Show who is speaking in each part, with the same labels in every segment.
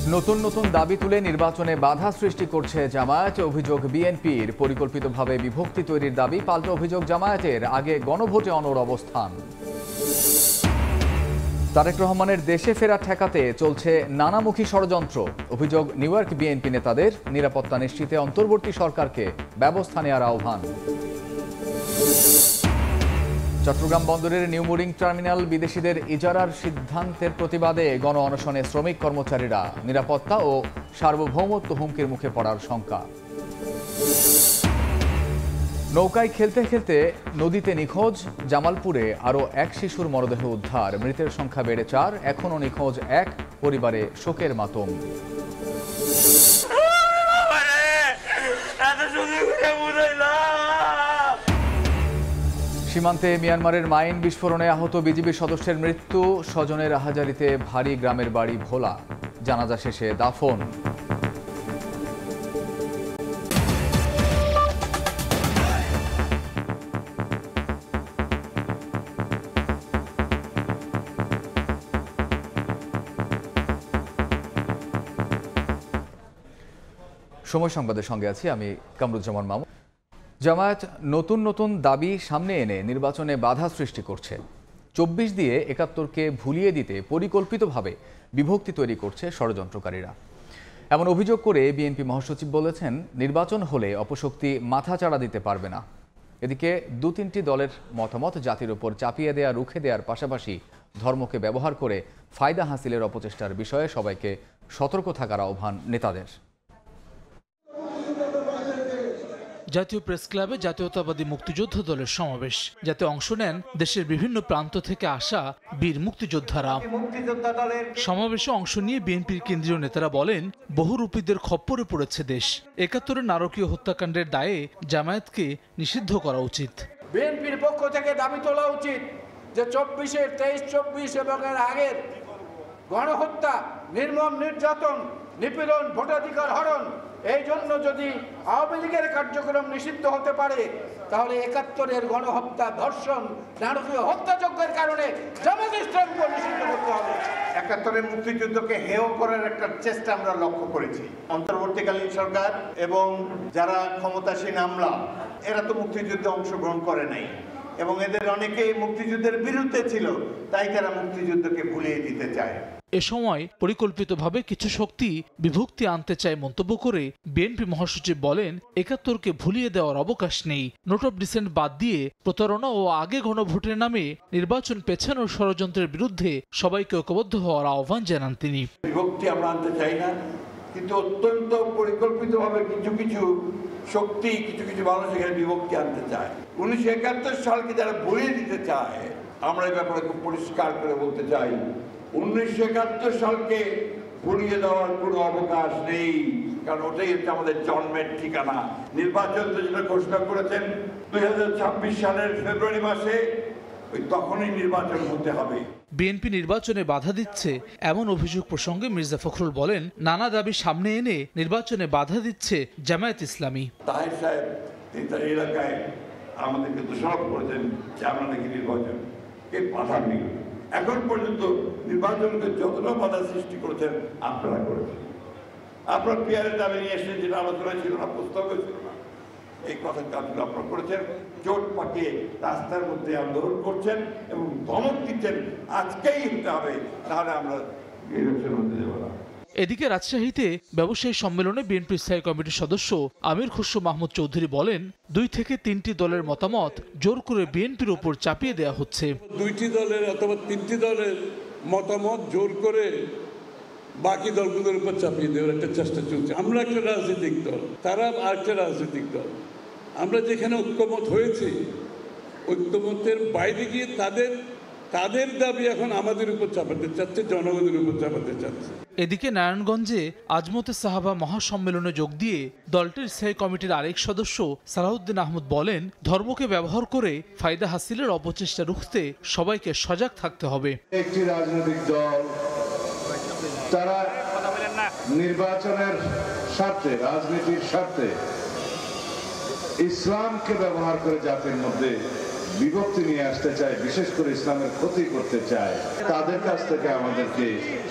Speaker 1: নতুন নতুন দাবি তুলে নির্বাচনে বাধা সৃষ্টি করছে জামায়াত। অভিযোগ বিএনপির পরিকল্পিতভাবে বিভক্তি তৈরির দাবি। পাল্টা অভিযোগ জামায়াতের, আগে গণভোটে অনড় অবস্থান। তারেক রহমানের দেশে ফেরা ঠেকাতে চলছে নানামুখী ষড়যন্ত্র। অভিযোগ নিউ ইয়র্ক বিএনপি নেতাদের। নিরাপত্তা নিশ্চিতে অন্তর্বর্তী সরকারকে ব্যবস্থা নেওয়ার আহ্বান। চট্টগ্রাম বন্দরের নিউ মুরিং টার্মিনাল বিদেশিদের ইজারার সিদ্ধান্তের প্রতিবাদে গণ অনশনে শ্রমিক কর্মচারীরা। নিরাপত্তা ও সার্বভৌমত্ব হুমকির মুখে পড়ার শঙ্কা। নৌকায় খেলতে খেলতে নদীতে নিখোঁজ। জামালপুরে আরও এক শিশুর মরদেহ উদ্ধার। মৃতের সংখ্যা বেড়ে 4, এখনও নিখোঁজ এক। পরিবারে শোকের মাতম। সীমান্তে মিয়ানমারের মাইন বিস্ফোরণে আহত বিজিবি সদস্যের মৃত্যু। স্বজনের আহাজারিতে ভারী গ্রামের বাড়ি ভোলা। জানাজা শেষে দাফন। সময় সংবাদের সঙ্গে আছি আমি কামরুজ্জামান মামুন। জামায়াত নতুন নতুন দাবি সামনে এনে নির্বাচনে বাধা সৃষ্টি করছে। 24 দিয়ে 71কে ভুলিয়ে দিতে পরিকল্পিতভাবে বিভক্তি তৈরি করছে ষড়যন্ত্রকারীরা। এমন অভিযোগ করে বিএনপি মহাসচিব বলেছেন, নির্বাচন হলে অপশক্তি মাথাচাড়া দিতে পারবে না। এদিকে 2-3টি দলের মতামত জাতির ওপর চাপিয়ে দেয়া, রুখে দেওয়ার পাশাপাশি ধর্মকে ব্যবহার করে ফায়দা হাসিলের অপচেষ্টার বিষয়ে সবাইকে সতর্ক থাকার আহ্বান নেতাদের।
Speaker 2: জাতীয় প্রেস ক্লাবে জাতীয়তাবাদী মুক্তিযোদ্ধা দলের সমাবেশ, যাতে অংশ নেন দেশের বিভিন্ন প্রান্ত থেকে আসা বীর মুক্তিযোদ্ধারা। সমাবেশে অংশ নিয়ে বিএনপির কেন্দ্রীয় নেতারা বলেন, বহুরূপীদের খপ্পরে পড়েছে দেশ। 71-এর নারকীয় হত্যাকাণ্ডের দায়ে জামায়াতকে নিষিদ্ধ করা উচিত।
Speaker 3: বিএনপির পক্ষ থেকে দাবি তোলা উচিত যে 24-এর 23-24 এবং এর আগের গণহত্যা, নির্মম নির্যাতন, নিপীড়ন, ভোটাধিকার হরণ, এই জন্য যদি আওয়ামী লীগের কার্যক্রম নিষিদ্ধ হতে পারে, তাহলে 71-এর গণহত্যা, ধর্ষণ, নারকীয় হত্যাযজ্ঞের কারণে জামায়াত ইসলামকে নিষিদ্ধ করতে হবে।
Speaker 4: 71-এর মুক্তিযুদ্ধকে হেয় করার একটা চেষ্টা আমরা লক্ষ্য করেছি। অন্তর্বর্তীকালীন সরকার এবং যারা ক্ষমতাসীন আমলা, এরা তো মুক্তিযুদ্ধে অংশগ্রহণ করে নাই এবং এদের অনেকেই মুক্তিযুদ্ধের বিরুদ্ধে ছিল, তাই তারা মুক্তিযুদ্ধকে ভুলিয়ে দিতে চায়।
Speaker 2: এ সময় পরিকল্পিতভাবে কিছু শক্তি বিভক্তি আনতে চায় মন্তব্য করে বিএনপি মহাসচিব বলেন, 71কে ভুলিয়ে দেওয়ার অবকাশ নেই। নোট অফ ডিসেন্ট বাদ দিয়ে প্রতারণা ও আগে গণভোটের নামে নির্বাচন পেছানোর ষড়যন্ত্রের বিরুদ্ধে সবাইকে ঐক্যবদ্ধ হওয়ার আহ্বান জানান তিনি।
Speaker 5: বিভক্তি আমরা আনতে চাই না, কিন্তু অত্যন্ত পরিকল্পিতভাবে কিছু কিছু শক্তি, কিছু কিছু মানুষ এখানে বিভক্তি আনতে চায়। 1971 সালকে যারা ভুলিয়ে দিতে চায়, আমরা এই ব্যাপারে খুব পরিষ্কার করে বলতে চাই, 1971 সালকে ভুলিয়ে দেওয়ার কোনো অবকাশ নেই, কারণ ওটাই হচ্ছে আমাদের জন্মের ঠিকানা। নির্বাচন তো যেটা ঘোষণা করেছেন 2026 সালের ফেব্রুয়ারি মাসে, ওই তখনই নির্বাচন হতে হবে।
Speaker 2: বিএনপি নির্বাচনে বাধা দিচ্ছে এমন অভিযোগ প্রসঙ্গে মির্জা ফখরুল বলেন, নানা দাবি সামনে এনে নির্বাচনে বাধা দিচ্ছে জামায়াত ইসলামী।
Speaker 5: তাহের সাহেব তিনি তার এলাকায় আমাদেরকে দোষারোপ করেছেন যে আমরা নাকি নির্বাচন বাধা নেই। এখন পর্যন্ত নির্বাচনকে যতটা বাধা সৃষ্টি করেছেন আপনারা করেছেন। আপনার পিয়ারের দাবি নিয়ে এসে যেটা আলোচনা ছিল না, প্রস্তাবও ছিল না, এই কথা কাজগুলো আপনারা করেছেন। জোট পাকিয়ে রাস্তার মধ্যে আন্দোলন করছেন এবং ধমক দিচ্ছেন আজকেই হতে হবে, তাহলে আমরা ইলেকশন হতে দেব না।
Speaker 2: এদিকে রাজশাহীতে ব্যবসায়ী সম্মেলনে বিএনপি স্থায়ী কমিটির সদস্য আমির খুসরো মাহমুদ চৌধুরী বলেন, 2 থেকে 3টি দলের মতামত জোর করে বিএনপির উপর চাপিয়ে দেওয়া হচ্ছে।
Speaker 6: 2টি দলের অথবা 3টি দলের মতামত জোর করে বাকি দলগুলোর উপর চাপিয়ে দেওয়ার একটা চেষ্টা চলছে। আমরা একটা রাজনৈতিক দল, তারা আরেকটা রাজনৈতিক দল। আমরা যেখানে ঐক্যমত হয়েছে, ঐক্যমতের বাইরে গিয়ে তাদের দাবি এখন আমাদের উপর চাপাতে চাচ্ছে, জনগণের উপর চাপাতে চাচ্ছে।
Speaker 2: এদিকে নারায়ণগঞ্জে আজমতে সাহাবা মহাসম্মেলনে যোগ দিয়ে দলটির স্থায়ী কমিটির আরেক সদস্য সালাউদ্দিন আহমদ বলেন, ধর্মকে ব্যবহার করে ফায়দা হাসিলের অপচেষ্টা রুখতে সবাইকে সজাগ থাকতে হবে।
Speaker 7: একটি রাজনৈতিক দল তারা নির্বাচনের স্বার্থে, রাজনীতির স্বার্থে ইসলামকে ব্যবহার করে জাতির মধ্যে বিভক্তি নিয়ে আসতে চায়, বিশেষ করে ইসলামের ক্ষতি করতে চায়, তাদের কাছ থেকে আমাদেরকে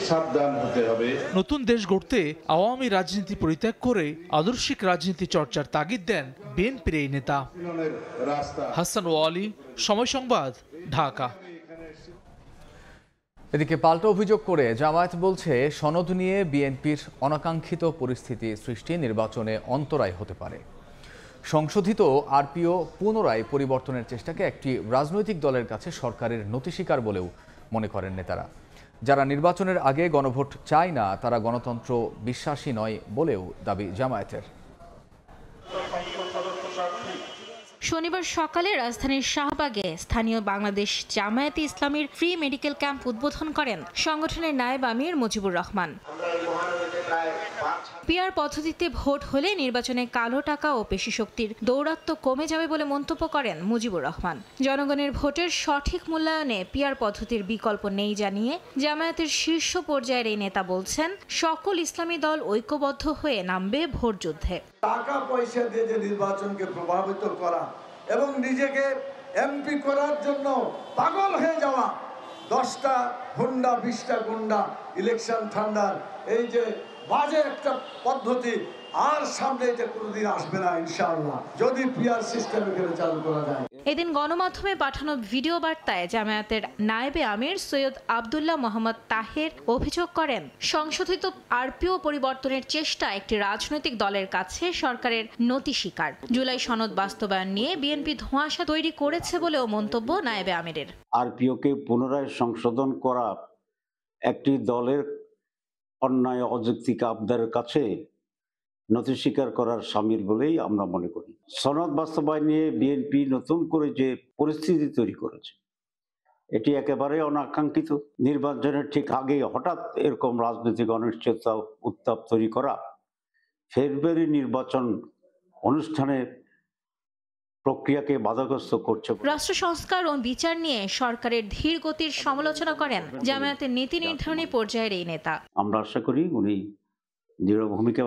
Speaker 7: সাবধান হতে হবে।
Speaker 2: নতুন দেশ গড়তে আওয়ামী রাজনীতি পরিত্যাগ করে আদর্শিক রাজনীতি চর্চার তাগিদ দেন বিএনপির এই নেতা। হাসান ওয়ালি, সময় সংবাদ, ঢাকা।
Speaker 1: এদিকে পাল্টা অভিযোগ করে জামায়াত বলছে সনদ নিয়ে বিএনপির অনাকাঙ্ক্ষিত পরিস্থিতি সৃষ্টি নির্বাচনে অন্তরায় হতে পারে। সংশোধিত আরপিও পুনরায় পরিবর্তনের চেষ্টাকে একটি রাজনৈতিক দলের কাছে সরকারের নতি স্বীকার বলেও মনে করেন নেতারা। যারা নির্বাচনের আগে গণভোট চায় না তারা গণতন্ত্র বিশ্বাসী নয় বলেও দাবি জামায়াতের।
Speaker 8: শনিবার সকালে রাজধানীর শাহবাগে স্থানীয় বাংলাদেশ জামায়াতে ইসলামীর ফ্রি মেডিকেল ক্যাম্প উদ্বোধন করেন সংগঠনের নায়েব আমির মুজিবুর রহমান। পিআর পদ্ধতিতে ভোট হলে নির্বাচনে কালো টাকা ও পেশি শক্তির দৌরাত্ম্য কমে যাবে বলে মন্তব্য করেন মুজিবুর রহমান। জনগণের ভোটের সঠিক মূল্যায়নে পিআর পদ্ধতির বিকল্প নেই জানিয়ে জামায়াতের শীর্ষ পর্যায়ের এই নেতা বলছেন সকল ইসলামী দল ঐক্যবদ্ধ হয়ে নামবে ভোট যুদ্ধে।
Speaker 3: টাকা পয়সা দিয়ে যে নির্বাচনকে প্রভাবিত করা এবং নিজেকে এমপি করার জন্য পাগল হয়ে যাওয়া, 10টা হুন্ডা 20টা গুন্ডা ইলেকশন ঠান্ডার এই যে বাজে একটা পদ্ধতি আর সামনে এটা কোনোদিন আসবে না ইনশাআল্লাহ, যদি পিআর সিস্টেম এখানে চালু করা যায়।
Speaker 8: এদিন গণমাধ্যমে পাঠানো ভিডিও বার্তায় জামায়াতের নায়েবে আমির সৈয়দ আব্দুল্লাহ মোহাম্মদ তাহের অভিযোগ করেন সংশোধিত আরপিও পরিবর্তনের চেষ্টা একটি রাজনৈতিক দলের কাছে সরকারের নতি স্বীকার। জুলাই সনদ বাস্তবায়ন নিয়ে বিএনপি ধোঁয়াশা তৈরি করেছে বলেও মন্তব্য নায়েবে আমিরের।
Speaker 9: আরপিওকে পুনরায় সংশোধন করা একটি দলের অন্যায় অযৌক্তিক আবদারের কাছে নথি স্বীকার করার শামিল বলেই আমরা মনে করি। সনদ বাস্তবায়ন নিয়ে বিএনপি নতুন করে যে পরিস্থিতি তৈরি করেছে এটি একেবারে অনাকাঙ্ক্ষিত। নির্বাচনের ঠিক আগে হঠাৎ এরকম রাজনৈতিক অনিশ্চয়তা উত্তাপ তৈরি করা ফেব্রুয়ারি নির্বাচন অনুষ্ঠানের প্রক্রিয়াকে বাধাগ্রস্ত করছে।
Speaker 8: রাষ্ট্র সংস্কার ও বিচার নিয়ে সরকারের ধীর গতির সমালোচনা করেন জামায়াতের নীতি নির্ধারণী পর্যায়ের এই নেতা।
Speaker 9: আমরা আশা করি উনি দৃঢ় ভূমিকা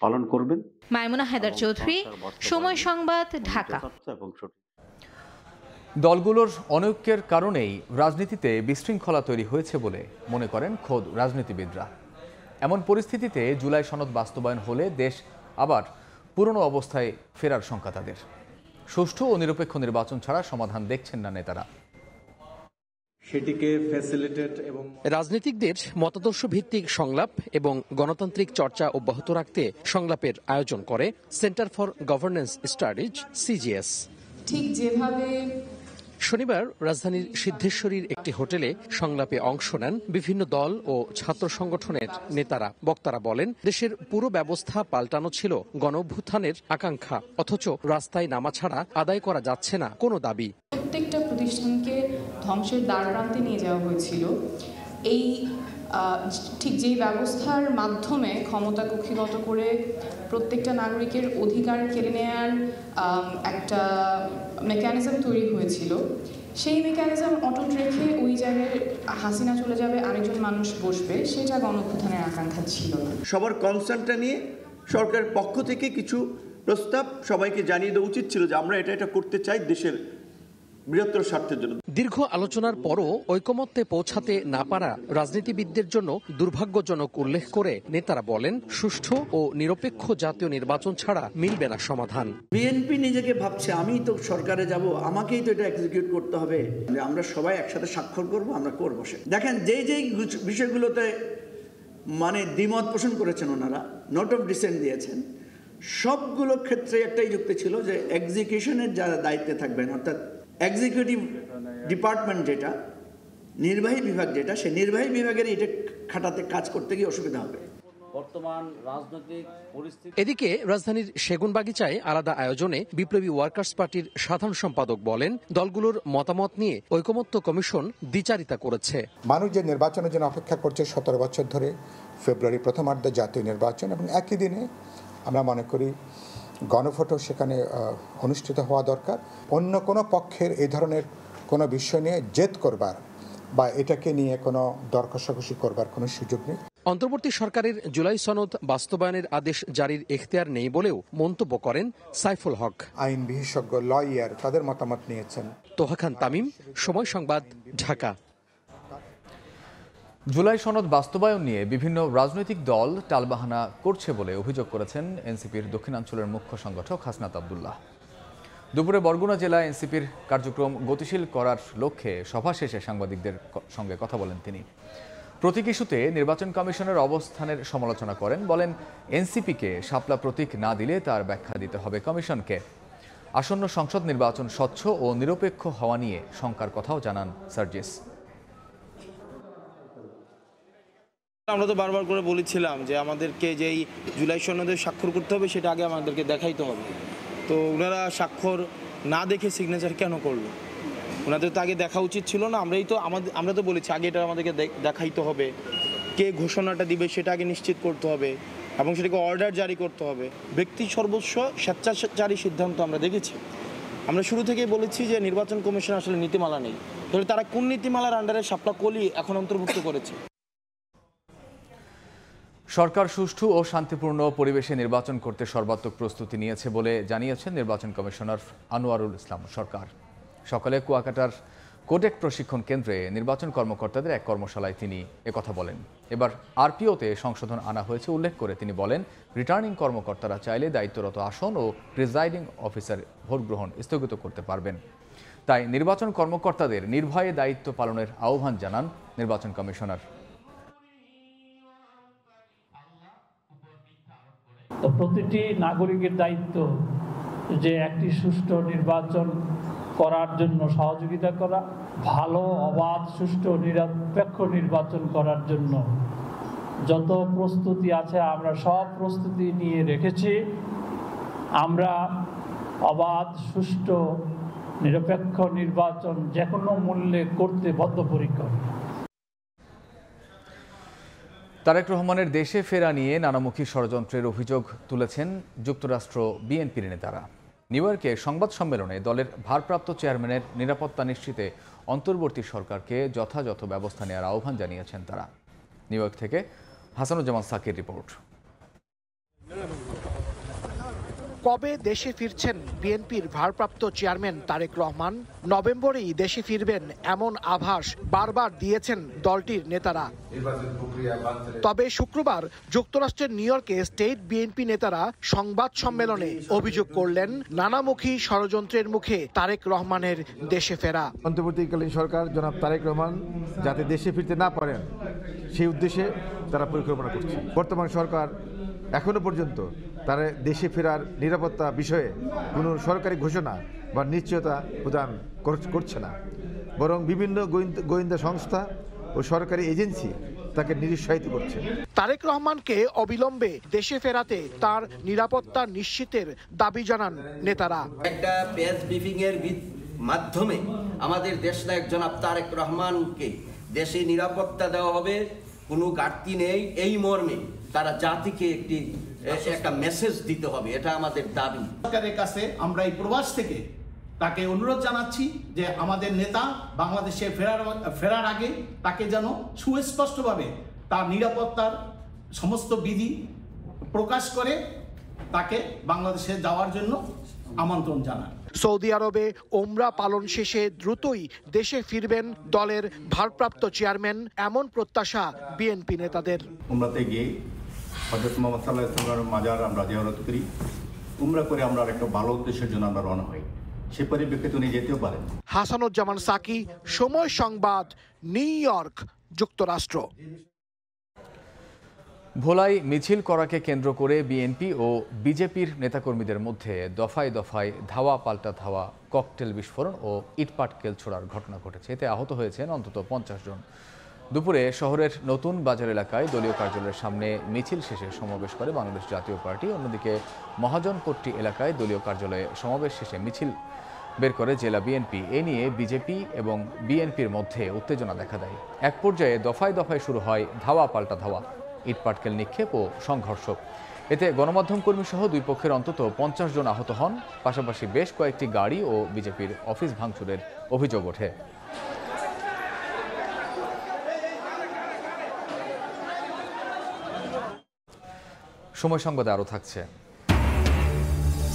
Speaker 9: পালন করবেন।
Speaker 8: মাইমুনা হায়দার চৌধুরী, সময় সংবাদ, ঢাকা।
Speaker 1: দলগুলোর অনৈক্যের কারণেই রাজনীতিতে বিশৃঙ্খলা তৈরি হয়েছে বলে মনে করেন খোদ রাজনীতিবিদরা। এমন পরিস্থিতিতে জুলাই সনদ বাস্তবায়ন হলে দেশ আবার পুরনো অবস্থায় ফেরার শঙ্কা তাদের। সুষ্ঠু ও নিরপেক্ষ নির্বাচন ছাড়া সমাধান দেখছেন না নেতারা।
Speaker 10: সেটিকে ফ্যাসিলিটেট এবং
Speaker 11: রাজনীতিকদের মতাদর্শ ভিত্তিক সংলাপ এবং গণতান্ত্রিক চর্চা অব্যাহত রাখতে সংলাপের আয়োজন করে centre for governance studies CGS.
Speaker 12: ঠিক যেভাবে
Speaker 11: শনিবার রাজধানীর সিদ্ধেশ্বরীর একটি হোটেলে সংলাপে অংশ নেন বিভিন্ন দল ও ছাত্র সংগঠনের নেতারা। বক্তারা বলেন দেশের পুরো ব্যবস্থা পাল্টানো ছিল গণঅভ্যুত্থানের আকাঙ্ক্ষা, অথচ রাস্তায় নামা ছাড়া আদায় করা যাচ্ছে না কোনো দাবি।
Speaker 12: প্রত্যেকটা প্রতিষ্ঠানকে ধ্বংসের দ্বারপ্রান্তে নিয়ে যাওয়া হয়েছিল। এই ঠিক যেই ব্যবস্থার মাধ্যমে ক্ষমতা কক্ষিগত করে প্রত্যেকটা নাগরিকের অধিকার কেড়ে নেওয়ার একটা মেকানিজম তৈরি হয়েছিল, সেই মেকানিজম অটুট রেখে ওই জায়গায় হাসিনা চলে যাবে, আরেকজন মানুষ বসবে, সেটা গণঅভ্যুত্থানের আকাঙ্ক্ষা ছিল না।
Speaker 13: সবার কনসার্নটা নিয়ে সরকারের পক্ষ থেকে কিছু প্রস্তাব সবাইকে জানিয়ে দেওয়া উচিত ছিল যে আমরা এটা করতে চাই দেশের বৃহত্তর স্বার্থের জন্য।
Speaker 11: দীর্ঘ আলোচনার পরও ঐকমত্যে পৌঁছাতে না পারা রাজনীতিবিদদের জন্য দুর্ভাগ্যজনক উল্লেখ করে নেতারা বলেন সুষ্ঠু ও নিরপেক্ষ জাতীয় নির্বাচন ছাড়া মিলবে না সমাধান।
Speaker 13: বিএনপি নিজেকে ভাবছে আমি তো সরকারে যাব, আমাকেই তো এটা এক্সিকিউট করতে হবে, আমরা সবাই একসাথে স্বাক্ষর করব, আমরা করব। দেখেন যেই বিষয়গুলোতে মানে দ্বিমত পোষণ করেছেন ওনারা, নোট অফ ডিসেন্ট দিয়েছেন, সবগুলো ক্ষেত্রে একটাই যুক্তি ছিল যে এক্সিকিউশনের যারা দায়িত্বে থাকবেন, অর্থাৎ এক্সিকিউটিভ ডিপার্টমেন্ট যেটা, নির্বাহী বিভাগ যেটা, সেই নির্বাহী বিভাগের এটা খাটাতে কাজ করতে গিয়ে অসুবিধা হবে।
Speaker 9: বর্তমান রাজনৈতিক পরিস্থিতি।
Speaker 11: এদিকে রাজধানীর সেগুনবাগিচায় আলাদা আয়োজনে বিপ্লবী ওয়ার্কার্স পার্টির সাধারণ সম্পাদক বলেন দলগুলোর মতামত নিয়ে ঐকমত্য কমিশন দ্বিচারিতা করেছে।
Speaker 14: মানুষ যে নির্বাচনের জন্য অপেক্ষা করছে 17 বছর ধরে, ফেব্রুয়ারি প্রথমার্ধে জাতীয় নির্বাচন, এবং একই দিনে আমরা মনে করি গণভোটও সেখানে অনুষ্ঠিত হওয়া দরকার। অন্য কোনো পক্ষের এই ধরনের কোনো বিষয় নিয়ে জেদ করবার বা এটাকে নিয়ে কোনো দর কষাকষি করবার কোনো সুযোগ নেই।
Speaker 11: অন্তর্বর্তী সরকারের জুলাই সনদ বাস্তবায়নের আদেশ জারির এখতিয়ার নেই বলেও মন্তব্য করেন সাইফুল হক।
Speaker 14: আইন বিশেষজ্ঞ, লয়ার তাদের মতামত নিয়েছেন।
Speaker 11: তোহা খান তামিম, সময় সংবাদ, ঢাকা।
Speaker 1: জুলাই সনদ বাস্তবায়ন নিয়ে বিভিন্ন রাজনৈতিক দল টালবাহানা করছে বলে অভিযোগ করেছেন এনসিপির দক্ষিণাঞ্চলের মুখ্য সংগঠক হাসনাত আব্দুল্লাহ। দুপুরে বরগুনা জেলায় এনসিপির কার্যক্রম গতিশীল করার লক্ষ্যে সভা শেষে সাংবাদিকদের সঙ্গে কথা বলেন তিনি। প্রতীক ইস্যুতে নির্বাচন কমিশনের অবস্থানের সমালোচনা করেন, বলেন এনসিপিকে শাপলা প্রতীক না দিলে তার ব্যাখ্যা দিতে হবে কমিশনকে। আসন্ন সংসদ নির্বাচন স্বচ্ছ ও নিরপেক্ষ হওয়া নিয়ে শঙ্কার কথাও জানান সার্জিস।
Speaker 15: আমরা তো বারবার করে বলেছিলাম যে আমাদেরকে যেই জুলাই সনদে স্বাক্ষর করতে হবে সেটা আগে আমাদেরকে দেখাইতে হবে। তো ওনারা স্বাক্ষর না দেখে সিগনেচার কেন করলো? ওনাদের তো আগে দেখা উচিত ছিল না? আমরা তো বলেছি আগে এটা আমাদেরকে দেখাইতে হবে, কে ঘোষণাটা দিবে সেটা আগে নিশ্চিত করতে হবে এবং সেটাকে অর্ডার জারি করতে হবে। ব্যক্তি সর্বস্ব স্বেচ্ছাচারী সিদ্ধান্ত আমরা দেখেছি। আমরা শুরু থেকেই বলেছি যে নির্বাচন কমিশন আসলে নীতিমালা নেই, তাহলে তারা কোন নীতিমালার আন্ডারে শাপলা কলি এখন অন্তর্ভুক্ত করেছে?
Speaker 1: সরকার সুষ্ঠু ও শান্তিপূর্ণ পরিবেশে নির্বাচন করতে সর্বাত্মক প্রস্তুতি নিয়েছে বলে জানিয়েছেন নির্বাচন কমিশনার আনোয়ারুল ইসলাম সরকার। সকালে কুয়াকাটার কোডেক প্রশিক্ষণ কেন্দ্রে নির্বাচন কর্মকর্তাদের এক কর্মশালায় তিনি একথা বলেন। এবার আরপিওতে সংশোধন আনা হয়েছে উল্লেখ করে তিনি বলেন, রিটার্নিং কর্মকর্তারা চাইলে দায়িত্বরত আসন ও প্রিজাইডিং অফিসার ভোট গ্রহণ স্থগিত করতে পারবেন। তাই নির্বাচন কর্মকর্তাদের নির্ভয়ে দায়িত্ব পালনের আহ্বান জানান নির্বাচন কমিশনার।
Speaker 16: তো প্রতিটি নাগরিকের দায়িত্ব যে একটি সুষ্ঠু নির্বাচন করার জন্য সহযোগিতা করা, ভালো অবাধ সুষ্ঠু নিরপেক্ষ নির্বাচন করার জন্য যত প্রস্তুতি আছে আমরা সব প্রস্তুতি নিয়ে রেখেছি। আমরা অবাধ সুষ্ঠু নিরপেক্ষ নির্বাচন যে কোনো মূল্যে করতে বদ্ধপরিকর।
Speaker 1: তারেক রহমানের দেশে ফেরা নিয়ে নানামুখী ষড়যন্ত্রের অভিযোগ তুলেছেন যুক্তরাষ্ট্র বিএনপির নেতারা। নিউ ইয়র্কে সংবাদ সম্মেলনে দলের ভারপ্রাপ্ত চেয়ারম্যানের নিরাপত্তা নিশ্চিতে অন্তর্বর্তী সরকারকে যথাযথ ব্যবস্থা নেওয়ার আহ্বান জানিয়েছেন তারা। নিউ ইয়র্ক থেকে হাসানুজ্জামান সাকির রিপোর্ট।
Speaker 17: কবে দেশে ফিরছেন বিএনপির ভারপ্রাপ্ত চেয়ারম্যান তারেক রহমান? নভেম্বরেই দেশে ফিরবেন এমন আভাস বারবার দিয়েছেন দলটির নেতারা। তবে শুক্রবার যুক্তরাষ্ট্রের নিউ ইয়র্কে স্টেট বিএনপি নেতারা সংবাদ সম্মেলনে অভিযোগ করলেন নানামুখী ষড়যন্ত্রের মুখে তারেক রহমানের দেশে ফেরা।
Speaker 18: অন্তর্বর্তীকালীন সরকার জনাব তারেক রহমান যাতে দেশে ফিরতে না পারেন সেই উদ্দেশ্যে তারা পরিকল্পনা করছে। বর্তমান সরকার এখনো পর্যন্ত তারা দেশে ফেরার নিরাপত্তা বিষয়ে কোনো সরকারি ঘোষণা বা নিশ্চয়তা প্রদান করছে না, বরং বিভিন্ন গোয়েন্দা সংস্থা ও সরকারি এজেন্সি তাকে নিরুৎসাহিত করছে।
Speaker 17: তারেক রহমানকে অবিলম্বে দেশে ফেরাতে তার নিরাপত্তা নিশ্চিতের দাবি জানান নেতারা।
Speaker 19: একটা প্রেস ব্রিফিং এর মাধ্যমে আমাদের দেশনায়ক জনাব তারেক রহমানকে দেশে নিরাপত্তা দেওয়া হবে, কোনো ঘাটতি নেই এই মর্মে তারা জাতিকে একটা মেসেজ দিতে হবে, এটা আমাদের দাবি।
Speaker 20: সরকারের কাছে আমরা এই প্রবাস থেকে তাকে অনুরোধ জানাচ্ছি যে আমাদের নেতা বাংলাদেশে ফেরার আগে তাকে যেন সুস্পষ্টভাবে তার নিরাপত্তার সমস্ত বিধি প্রকাশ করে তাকে বাংলাদেশে যাওয়ার জন্য আমন্ত্রণ জানান।
Speaker 17: সৌদি আরবে ওমরা পালন শেষে দ্রুতই দেশে ফিরবেন দলের ভারপ্রাপ্ত চেয়ারম্যান, এমন প্রত্যাশা বিএনপি নেতাদের।
Speaker 21: উমরাতে গিয়ে হযরত মুহাম্মদ সাল্লাল্লাহু আলাইহি ওয়াসাল্লামের মাজার আমরা জিয়ারত করি, উমরা করে আমরা একটা ভালো উদ্দেশ্যের জন্য আমরা রওনা হই, সে পরিপ্রেক্ষিতে উনি যেতেও পারেন।
Speaker 17: হাসানুজ্জামান সাকি, সময় সংবাদ, নিউ ইয়র্ক, যুক্তরাষ্ট্র।
Speaker 1: ভোলায় মিছিল করাকে কেন্দ্র করে বিএনপি ও বিজেপির নেতাকর্মীদের মধ্যে দফায় দফায় ধাওয়া পাল্টা ধাওয়া, ককটেল বিস্ফোরণ ও ইটপাটকেল ছোড়ার ঘটনা ঘটেছে। এতে আহত হয়েছেন অন্তত 50 জন। দুপুরে শহরের নতুন বাজার এলাকায় দলীয় কার্যালয়ের সামনে মিছিল শেষে সমাবেশ করে বাংলাদেশ জাতীয় পার্টি। অন্যদিকে মহাজনপট্টি এলাকায় দলীয় কার্যালয়ে সমাবেশ শেষে মিছিল বের করে জেলা বিএনপি। এ নিয়ে বিজেপি এবং বিএনপির মধ্যে উত্তেজনা দেখা দেয়। এক পর্যায়ে দফায় দফায় শুরু হয় ধাওয়া পাল্টা ধাওয়া, ইটপাটকেল নিক্ষেপ ও সংঘর্ষ। এতে গণমাধ্যম কর্মী সহ দুই পক্ষের অন্তত 50 জন আহত হন। পাশাপাশি বেশ কয়েকটি গাড়ি ও বিজেপির অফিস ভাঙচুরের অভিযোগ ওঠে। সময় সংবাদে আরও থাকছে।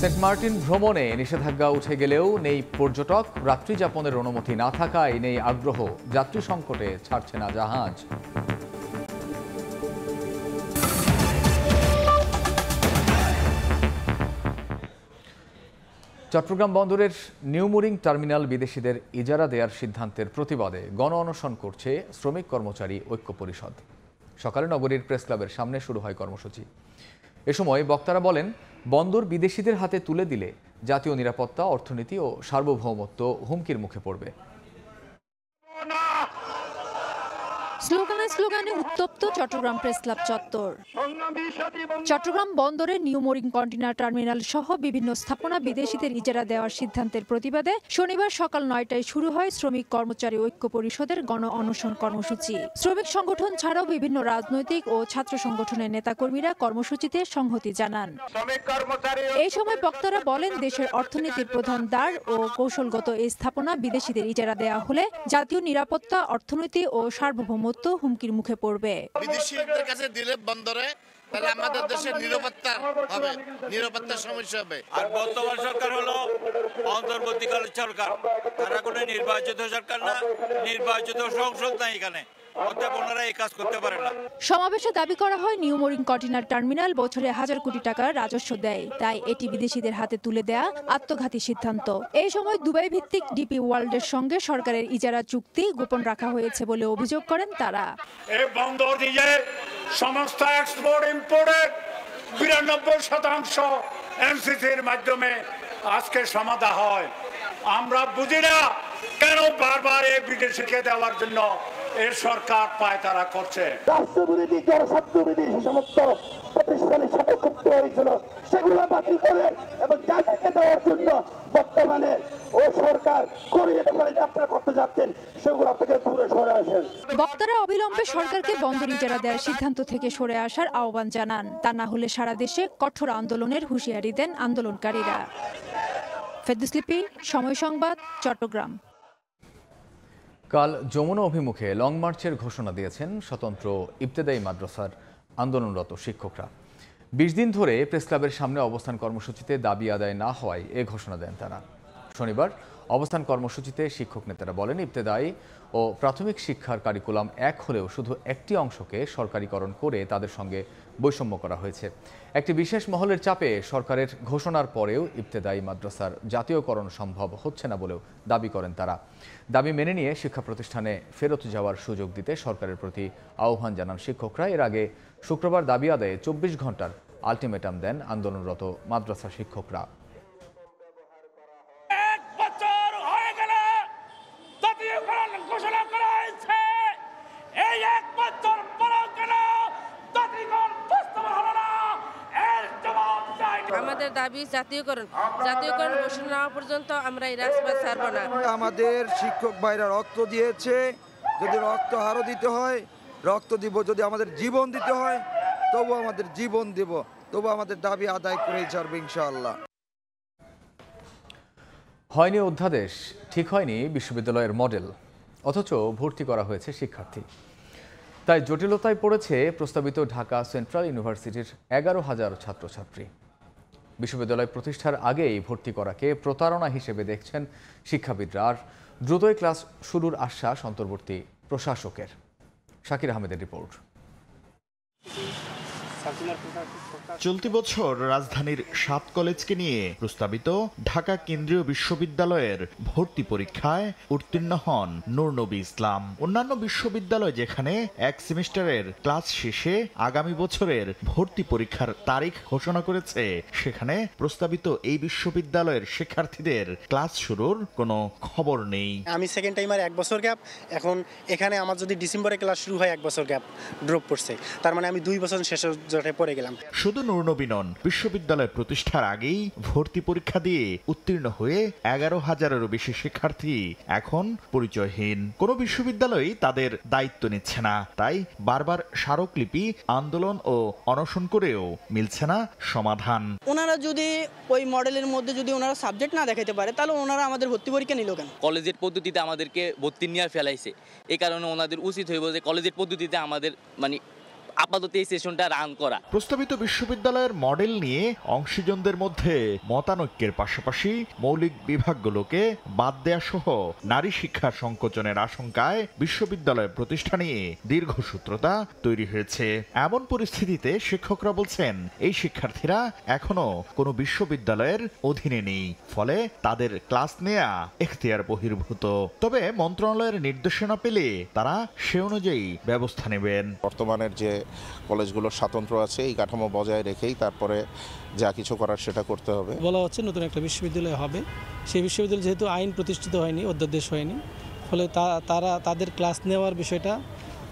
Speaker 1: সেন্ট মার্টিন ভ্রমণে নিষেধাজ্ঞা উঠে গেলেও নেই পর্যটক, রাত্রি যাপনের অনুমতি না থাকায় নেই আগ্রহ, যাত্রী সংকটে ছাড়ছে না জাহাজ। চট্টগ্রাম বন্দরের নিউমুরিং টার্মিনাল বিদেশিদের ইজারা দেওয়ার সিদ্ধান্তের প্রতিবাদে গণ অনশন করছে শ্রমিক কর্মচারী ঐক্য পরিষদ। সকালে নগরীর প্রেস ক্লাবের সামনে শুরু হয় কর্মসূচি। এ সময় বক্তারা বলেন, বন্দর বিদেশিদের হাতে তুলে দিলে জাতীয় নিরাপত্তা, অর্থনীতি ও সার্বভৌমত্ব হুমকির মুখে পড়বে।
Speaker 4: স্লোগানে উত্তপ্ত চট্টগ্রাম প্রেস ক্লাব চত্বর। চট্টগ্রাম বন্দরে নিউমোরিং কন্টেইনার টার্মিনাল সহ বিভিন্ন স্থাপনা বিদেশিদের ইজারা দেওয়ার সিদ্ধান্তের প্রতিবাদে শনিবার সকাল ৯টায় শুরু হয় শ্রমিক কর্মচারী ঐক্য পরিষদের গণ অনশন কর্মসূচি। শ্রমিক সংগঠন ছাড়াও বিভিন্ন রাজনৈতিক ও ছাত্র সংগঠনের নেতাকর্মীরা কর্মসূচিতে সংহতি জানান। এই সময় বক্তারা বলেন, দেশের অর্থনীতির প্রধান দ্বার ও কৌশলগত এই স্থাপনা বিদেশিদের ইজারা দেওয়া হলে জাতীয় নিরাপত্তা, অর্থনীতি ও সার্বভৌমত্ব হুমকির মুখে পড়বে।
Speaker 22: বিদেশিদের কাছে দিলে বন্দরে তাহলে আমাদের দেশের নিরাপত্তা হবে, নিরাপত্তার সমস্যা হবে।
Speaker 23: আর বর্তমান সরকার হলো অন্তর্বর্তীকালীন সরকার, তারা কোনো নির্বাচিত সরকার না, নির্বাচিত সংসদ নাই এখানে।
Speaker 4: সমাবেশে দাবি করা হয়, নিউমোরিং কন্টেইনার টার্মিনাল বছরে 1000 কোটি টাকার রাজস্ব দেয়, তাই এটি বিদেশিদের হাতে তুলে দেয়া আত্মঘাতী সিদ্ধান্ত। এই সময় দুবাই ভিত্তিক ডিপি ওয়ার্ল্ডের সঙ্গে সরকারের ইজারা চুক্তি গোপন রাখা হয়েছে বলে অভিযোগ করেন তারা।
Speaker 24: এই বন্দর দিয়ে সমস্ত এক্সপোর্ট ইম্পোর্টের 92% এমসিসির মাধ্যমে আজকে সমাধা হয়। আমরা বুঝি না কেন বারবার এই বিদেশিকে দেওয়ার জন্য এই সরকার পায়তারা করছে।
Speaker 25: রাষ্ট্রবিরোধী জনস্বার্থবিরোধী সমস্ত প্রতিষ্ঠানের সাথে যুক্ত হয়েছিল সেগুলো বাতিল করে এবং জাতিকে দেওয়ার জন্য বর্তমানে ও সরকার করে যেতে পারে যাত্রা করতে যাচ্ছেন সেগুলো থেকে দূরে সরে আসেন।
Speaker 4: বক্তারা অবিলম্বে সরকারকে বন্দর ইজারা দেওয়ার সিদ্ধান্ত থেকে সরে আসার আহ্বান জানান, তা না হলে সারা দেশে কঠোর আন্দোলনের হুঁশিয়ারি দেন আন্দোলনকারীরা। ফেরদৌস লিপি, সময় সংবাদ, চট্টগ্রাম।
Speaker 1: কাল যমুনা অভিমুখে লং মার্চের ঘোষণা দিয়েছেন স্বতন্ত্র ইবতেদায়ী মাদ্রাসার আন্দোলনরত শিক্ষকরা। 20 দিন ধরে প্রেস ক্লাবের সামনে অবস্থান কর্মসূচিতে দাবি আদায় না হওয়ায় এ ঘোষণা দেন তারা। শনিবার অবস্থান কর্মসূচিতে শিক্ষক নেতারা বলেন, ইবতেদায়ী ও প্রাথমিক শিক্ষার কারিকুলাম এক হলেও শুধু একটি অংশকে সরকারিকরণ করে তাদের সঙ্গে বৈষম্য করা হয়েছে। একটি বিশেষ মহলের চাপে সরকারের ঘোষণার পরেও ইবতেদায়ী মাদ্রাসার জাতীয়করণ সম্ভব হচ্ছে না বলেও দাবি করেন তারা। দাবি মেনে নিয়ে শিক্ষা প্রতিষ্ঠানে ফেরত যাওয়ার সুযোগ দিতে সরকারের প্রতি আহ্বান জানান শিক্ষকরা। এর আগে শুক্রবার দাবি আদায়ে 24 ঘন্টার আলটিমেটাম দেন আন্দোলনরত মাদ্রাসা শিক্ষকরা।
Speaker 26: আমাদের দাবি জাতীয়করণ ঘোষণা না হওয়া পর্যন্ত আমরা এই রাজপথ ছাড়ব না।
Speaker 27: আমাদের শিক্ষক ভাইরা রক্ত দিয়েছে, যদি রক্ত আরো দিতে হয় রক্ত দিব, যদি আমাদের জীবন দিতে হয় তবু আমাদের জীবন দেব, তবু আমাদের দাবি আদায় করেই ছাড়ব ইনশাআল্লাহ।
Speaker 1: হয়নি অধ্যাদেশ, ঠিক হয়নি বিশ্ববিদ্যালয়ের মডেল, অথচ ভর্তি করা হয়েছে শিক্ষার্থী। তাই জটিলতায় পড়েছে প্রস্তাবিত ঢাকা সেন্ট্রাল ইউনিভার্সিটির 11,000 ছাত্রছাত্রী। বিশ্ববিদ্যালয় প্রতিষ্ঠার আগেই ভর্তি করাকে প্রতারণা হিসেবে দেখছেন শিক্ষাবিদরা। আর দ্রুতই ক্লাস শুরুর আশ্বাস অন্তর্বর্তী প্রশাসকের। শাকির আহমেদের রিপোর্ট।
Speaker 28: চলতি বছর রাজধানীর 7 কলেজকে নিয়ে প্রস্তাবিত ঢাকা কেন্দ্রীয় বিশ্ববিদ্যালয়ের ভর্তি পরীক্ষায় উত্তীর্ণ হন নূর নবী ইসলাম। অন্যান্য বিশ্ববিদ্যালয় যেখানে এক সেমিস্টারের ক্লাস শেষে আগামী বছরের ভর্তি পরীক্ষার তারিখ ঘোষণা করেছে, সেখানে প্রস্তাবিত এই বিশ্ববিদ্যালয়ের শিক্ষার্থীদের ক্লাস শুরুর কোনো খবর নেই।
Speaker 29: আমি সেকেন্ড টাইমার 1 বছর গ্যাপ, এখন এখানে আমার যদি ডিসেম্বরে ক্লাস শুরু হয় 1 বছর গ্যাপ ড্রপ পড়ছে, তার মানে আমি 2 বছর শেষে পড়ে গেলাম।
Speaker 28: শুধু নূর নবী নন, বিশ্ববিদ্যালয় প্রতিষ্ঠার আগেই ভর্তি পরীক্ষা দিয়ে উত্তীর্ণ হয়ে 11,000-এরও বেশি শিক্ষার্থী এখন পরিচয়হীন। কোনো বিশ্ববিদ্যালয়ই তাদের দায়িত্ব নিচ্ছে না, তাই বারবার স্মারকলিপি, আন্দোলন ও অনশন করেও মিলছে না সমাধান।
Speaker 30: ওনারা যদি ওই মডেলের মধ্যে যদি ওনারা সাবজেক্ট না দেখাতে পারে তাহলে ওনারা আমাদের ভর্তি পরীক্ষা নিল কেন?
Speaker 31: কলেজের পদ্ধতিতে আমাদেরকে ভর্তি নিয়ে ফেলাইছে, এই কারণে ওনাদের উচিত হইব যে কলেজের পদ্ধতিতে আমাদের
Speaker 2: আপাতত এই সেশনটা রান করা।
Speaker 28: প্রস্তাবিত বিশ্ববিদ্যালয়ের মডেল নিয়ে অংশীজনদের মধ্যে মতানৈক্যের পাশাপাশি মৌলিক বিভাগগুলোকে বাদ দেয়া সহ নারী শিক্ষা সংকোচনের আশঙ্কায় বিশ্ববিদ্যালয় প্রতিষ্ঠা নিয়ে দীর্ঘসূত্রতা তৈরি হয়েছে। এমন পরিস্থিতিতে শিক্ষকরা বলছেন এই শিক্ষার্থীরা এখনো কোনো বিশ্ববিদ্যালয়ের অধীনে নেই, ফলে তাদের ক্লাস নেয়া এখতিয়ার বহির্ভূত। তবে মন্ত্রণালয়ের নির্দেশনা পেলে তারা সে অনুযায়ী ব্যবস্থা নেবেন।
Speaker 3: বর্তমানের যে কলেজগুলোর স্বাতন্ত্র্য আছে এই কাঠামো বজায় রেখেই তারপরে যা কিছু করার সেটা করতে হবে।
Speaker 5: বলা হচ্ছে নতুন একটা বিশ্ববিদ্যালয় হবে, সেই বিশ্ববিদ্যালয় যেহেতু আইন প্রতিষ্ঠিত হয়নি, অধ্যাদেশ হয়নি, ফলে তারা তাদের ক্লাস নেওয়ার বিষয়টা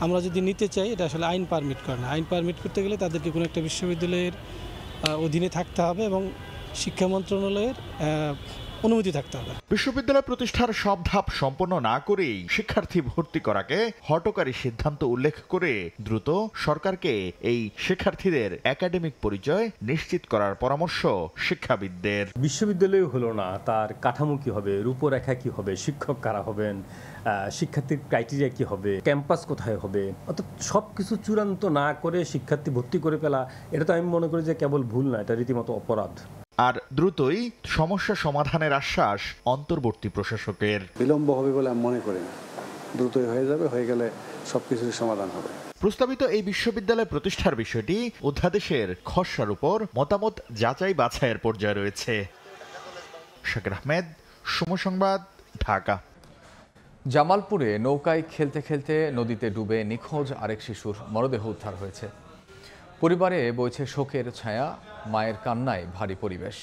Speaker 5: আমরা যদি নিতে চাই এটা আসলে আইন পারমিট করে না। আইন পারমিট করতে গেলে তাদেরকে কোনো একটা বিশ্ববিদ্যালয়ের অধীনে থাকতে হবে এবং শিক্ষা মন্ত্রণালয়ের অনুমতি থাকতে হবে।
Speaker 28: বিশ্ববিদ্যালয় প্রতিষ্ঠার সব ধাপ সম্পন্ন না করেই শিক্ষার্থী ভর্তি করাকে হঠকারী সিদ্ধান্ত উল্লেখ করে দ্রুত সরকারকে এই শিক্ষার্থীদের একাডেমিক পরিচয় নিশ্চিত করার পরামর্শ শিক্ষাবিদদের।
Speaker 6: বিশ্ববিদ্যালয় হলো না, তার কাঠামো কি হবে, রূপরেখা কি হবে, শিক্ষক কারা হবেন, শিক্ষার্থীর ক্রাইটেরিয়া কি হবে, ক্যাম্পাস কোথায় হবে, অর্থাৎ সব কিছু চূড়ান্ত না করে শিক্ষার্থী ভর্তি করে ফেলা, এটা তো আমি মনে করি যে কেবল ভুল না, এটা রীতিমতো অপরাধ।
Speaker 28: আর দ্রুতই সমস্যা সমাধানের আশ্বাস অন্তর্বর্তী প্রশাসকের।
Speaker 7: বিলম্ব হবে বলে আমি মনে করি না, দ্রুতই হয়ে যাবে, হয়ে গেলে সবকিছুর সমাধান হবে।
Speaker 28: প্রস্তাবিত এই বিশ্ববিদ্যালয় প্রতিষ্ঠার বিষয়টি অধ্যাদেশের খসড়ার উপর মতামত যাচাই বাছাইয়ের পর্যায়ে রয়েছে। শাকির আহমেদ, সময় সংবাদ, ঢাকা।
Speaker 1: জামালপুরে নৌকায় খেলতে খেলতে নদীতে ডুবে নিখোঁজ আরেক শিশুর মরদেহ উদ্ধার হয়েছে। পরিবারে বইছে শোকের ছায়া, মায়ের কান্নায় ভারী পরিবেশ।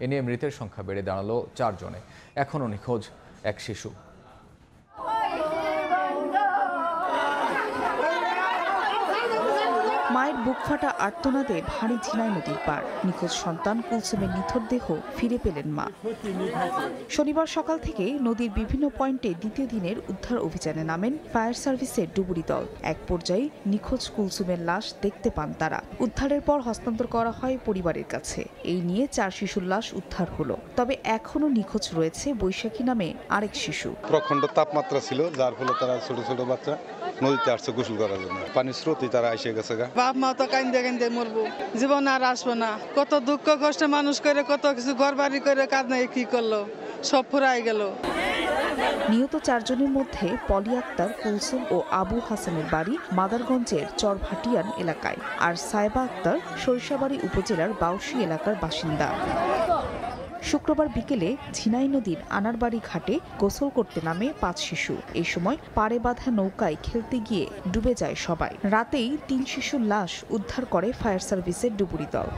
Speaker 1: এ নিয়ে মৃতের সংখ্যা বেড়ে দাঁড়ালো 4 জনে। এখনও নিখোঁজ এক শিশু।
Speaker 8: মায়ের বুক ফাটা আর্তনাদে ভারী ঝিনাই নদীর পার। নিখোঁজ সন্তান কুলসুমের নিথর দেহ ফিরে পেলেন মা। শনিবার সকাল থেকে নদীর বিভিন্ন পয়েন্টে দ্বিতীয় দিনের উদ্ধার অভিযানে নামেন ফায়ার সার্ভিসের ডুবুরি দল। এক পর্যায়ে নিখোঁজ কুলসুমের লাশ দেখতে পান তারা। উদ্ধারের পর হস্তান্তর করা হয় পরিবারের কাছে। এই নিয়ে 4 শিশুর লাশ উদ্ধার হলো। তবে এখনো নিখোঁজ রয়েছে বৈশাখী নামে আরেক শিশু।
Speaker 9: প্রখণ্ড তাপমাত্রা ছিল, যার ফলে তারা ছোট ছোট বাচ্চা নদীতে আসছে গোসল করার জন্য। পানির স্রোতই তারা এসে গেছে।
Speaker 10: বাপ মা তো কান্দে কান্দে মরবো, জীবন আর আসবো না। কত দুঃখ কষ্টে মানুষ করে, কত কিছু ঘর বাড়ি করে কাঁদে কি করলো, সব ফুরাই গেল।
Speaker 8: নিহত 4 জনের মধ্যে পলি আক্তার, কুলসুম ও আবু হাসানের বাড়ি মাদারগঞ্জের চরভাটিয়ান এলাকায়, আর সাইবা আক্তার সরিষাবাড়ি উপজেলার বাউসী এলাকার বাসিন্দা। শুক্রবার বিকেলে ঝিনাই নদীর আনারবাড়ি ঘাটে গোসল করতে নামে 5 শিশু। এই সময় পাড়ে বাঁধা নৌকায় খেলতে গিয়ে ডুবে যায় সবাই। রাতেই 3 শিশুর লাশ উদ্ধার করে ফায়ার সার্ভিসের ডুবুরি দল।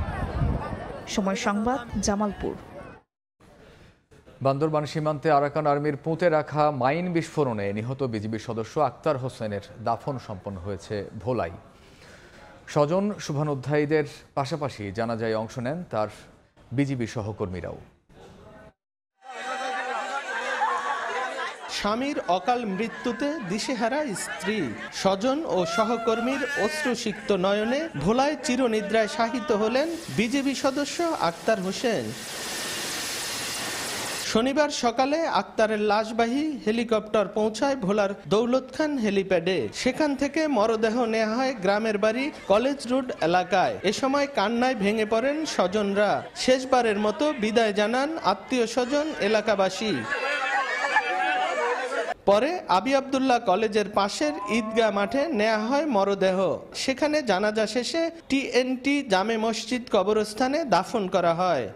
Speaker 8: সময় সংবাদ, জামালপুর।
Speaker 1: বান্দরবান সীমান্তে আরাকান আর্মির পুঁতে রাখা মাইন বিস্ফোরণে নিহত বিজিবি সদস্য আক্তার হোসেনের দাফন সম্পন্ন হয়েছে ভোলাই। স্বজন শুভানুধ্যায়ীদের পাশাপাশি জানাজায় অংশ নেন তার বিজিবি সহকর্মীরাও।
Speaker 12: স্বামীর অকাল মৃত্যুতে দিশেহারা স্ত্রী, স্বজন ও সহকর্মীর অশ্রুসিক্ত নয়নে ভোলায় চিরনিদ্রায় শায়িত হলেন বিজিবি সদস্য আক্তার হোসেন। শনিবার সকালে আক্তারের লাশবাহী হেলিকপ্টার পৌঁছায় ভোলার দৌলত খান হেলিপ্যাডে। সেখান থেকে মরদেহ নেওয়া হয় গ্রামের বাড়ি কলেজ রোড এলাকায়। এ সময় কান্নায় ভেঙে পড়েন স্বজনরা। শেষবারের মতো বিদায় জানান আত্মীয় স্বজন, এলাকাবাসী। পরে আবি আবদুল্লাহ কলেজের পাশের ঈদগাহ মাঠে নেওয়া হয় মরদেহ। সেখানে জানাজা শেষে TNT জামে মসজিদ কবরস্থানে দাফন করা হয়।